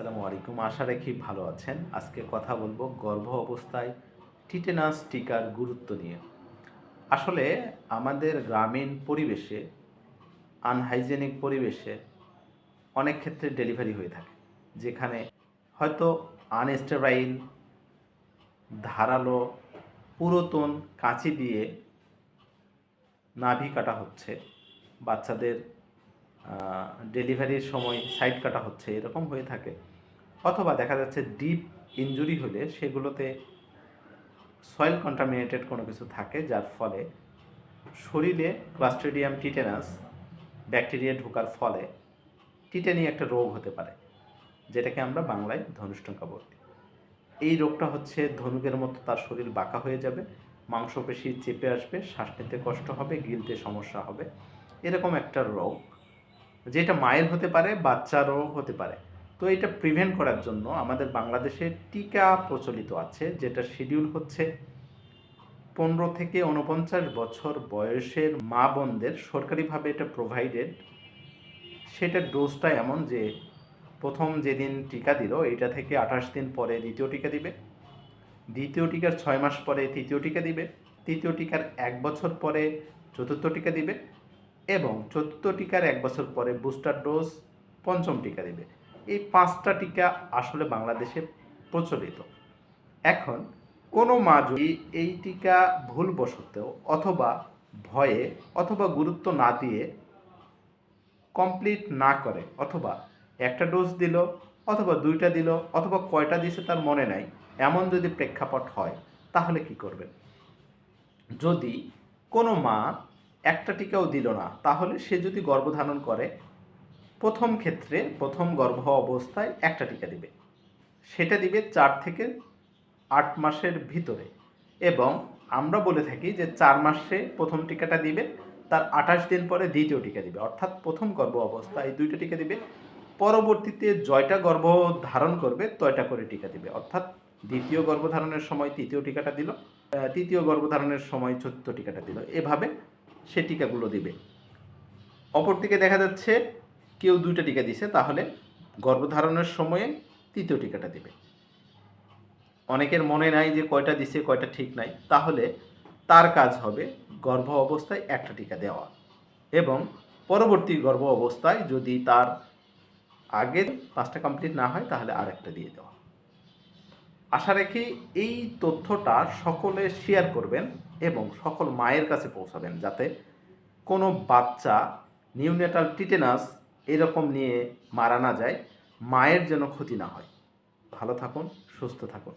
আসসালামু আলাইকুম। আশা রাখি ভালো আছেন। আজকে কথা বলবো গর্ভ অবস্থায় টিটেনাস টিকার গুরুত্ব নিয়ে। আসলে আমাদের গ্রামীণ পরিবেশে, আনহাইজেনিক পরিবেশে অনেক ক্ষেত্রে ডেলিভারি হয়ে থাকে। যেখানে হয়তো আনস্টেরাইল, ধারালো, পুরাতন কাঁচি দিয়ে নাভি কাটা হচ্ছে। বাচ্চাদের ডেলিভারির সময় সাইড কাটা হচ্ছে, এরকম হয়ে থাকে। অথবা দেখা যাচ্ছে ডিপ ইনজুরি হলে সেগুলোতে সয়েল কন্টামিনেটেড কোনো কিছু থাকে, যার ফলে শরীরে ক্লাস্ট্রিডিয়াম টিটেনাস ব্যাকটেরিয়া ঢোকার ফলে টিটেনি একটা রোগ হতে পারে, যেটাকে আমরা বাংলায় ধনুষ্টঙ্কা বলি। এই রোগটা হচ্ছে ধনুকের মতো, তার শরীর বাঁকা হয়ে যাবে, মাংসপেশি চেপে আসবে, শ্বাস নিতে কষ্ট হবে, গিলতে সমস্যা হবে। এরকম একটা রোগ, যেটা মায়ের হতে পারে, বাচ্চারও হতে পারে। তো এটা প্রিভেন্ট করার জন্য আমাদের বাংলাদেশে টিকা প্রচলিত আছে, যেটা শিডিউল হচ্ছে 15 থেকে 49 বছর বয়সের মা বোনদের সরকারিভাবে এটা প্রোভাইডেড। সেটার ডোজটা এমন যে প্রথম যেদিন টিকা দিল এটা থেকে 28 দিন পরে দ্বিতীয় টিকা দিবে, দ্বিতীয় টিকার 6 মাস পরে তৃতীয় টিকা দিবে, তৃতীয় টিকার 1 বছর পরে চতুর্থ টিকা দিবে, এবং চতুর্থ টিকার 1 বছর পরে বুস্টার ডোজ পঞ্চম টিকা দিবে। এই 5টা টিকা আসলে বাংলাদেশে প্রচলিত। এখন কোনো মা যদি এই টিকা ভুলবশত অথবা ভয়ে অথবা গুরুত্ব না দিয়ে কমপ্লিট না করে, অথবা একটা ডোজ দিল অথবা 2টা দিল অথবা কয়টা দিয়েছে তার মনে নাই, এমন যদি প্রেক্ষাপট হয়, তাহলে কি করবেন? যদি কোনো মা একটা টিকাও দিল না, তাহলে সে যদি গর্ভধারণ করে, প্রথম গর্ভ অবস্থায় একটা টিকা দিবে। সেটা দিবে 4 থেকে 8 মাসের ভিতরে। এবং আমরা বলে থাকি যে 4 মাসে প্রথম টিকাটা দিবে, তার 28 দিন পরে দ্বিতীয় টিকা দিবে। অর্থাৎ প্রথম গর্ভ অবস্থায় 2টা টিকা দিবে, পরবর্তীতে জয়টা গর্ভ ধারণ করবে তয়টা করে টিকা দিবে। অর্থাৎ দ্বিতীয় গর্ভধারণের সময় তৃতীয় টিকাটা দিল, তৃতীয় গর্ভধারণের সময় চতুর্থ টিকাটা দিল, এভাবে সে টিকাগুলো দিবে। অপরদিকে দেখা যাচ্ছে কেউ 2টা টিকা দিছে, তাহলে গর্ভধারণের সময়ে তৃতীয় টিকাটা দিবে। অনেকের মনে নাই যে কয়টা দিছে কয়টা ঠিক নাই, তাহলে তার কাজ হবে গর্ভ অবস্থায় একটা টিকা দেওয়া, এবং পরবর্তী গর্ভ অবস্থায় যদি তার আগের 5টা কমপ্লিট না হয় তাহলে আরেকটা দিয়ে দেওয়া। আশা রাখি এই তথ্যটা সকলে শেয়ার করবেন এবং সকল মায়ের কাছে পৌঁছাবেন, যাতে কোনো বাচ্চা নিউনেটাল টিটেনাস এরকম নিয়ে মারা না যায়, মায়ের যেন ক্ষতি না হয়। ভালো থাকুন, সুস্থ থাকুন।